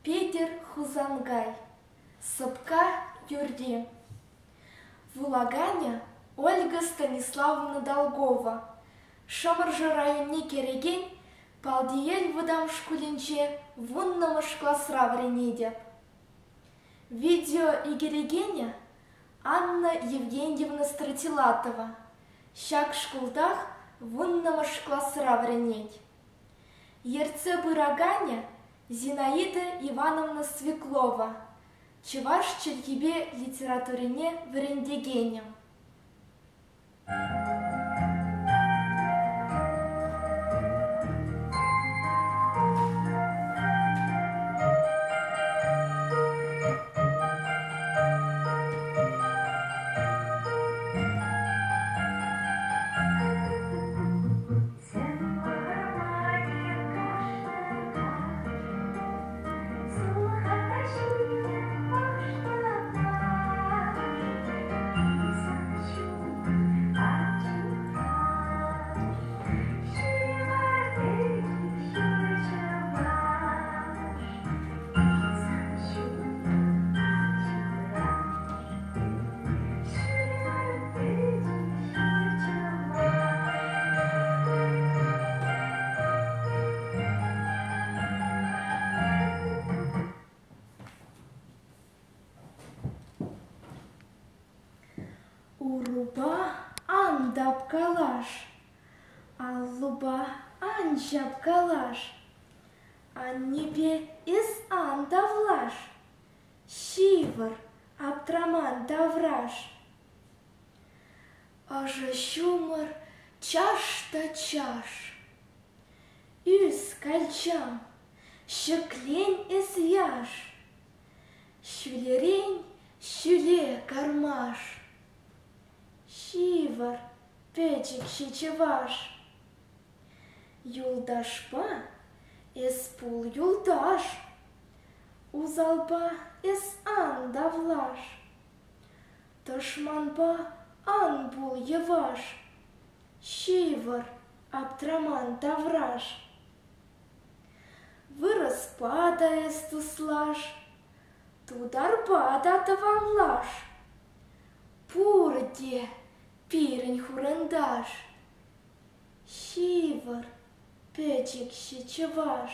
Петер Хузангай, Сыпка Юрди. В Улагане Ольга Станиславовна Долгова, Шамыржы районне кереген, палдиел выдам шкулинче вуннамыш классра вренедеп. Видео игерегене Анна Евгеньевна Стратилатова, щак шкулдах вуннамыш классра вренедь. Ерце быраганя Зинаида Ивановна Свеклова, чеваш чельгибе литературине врендегене. Уруба андап калаш, аллуба анчап калаш, аннебе из андавлаш, щивыр аптраман тавраш. Аже щумыр чаш-та чаш, үс кальчам, щеклень из яш, щулерень щуле кармаш. Щивыр печик щечеваш. Юлдашпа эс пул юлдаш, узалба эс ан давлаш, тышманба ан бул еваш, щивыр аптраман тавраш. Выраспада эс туслаш, тударбада таванлаш, пурде пирень хурандаш, щивыр печик щечеваш.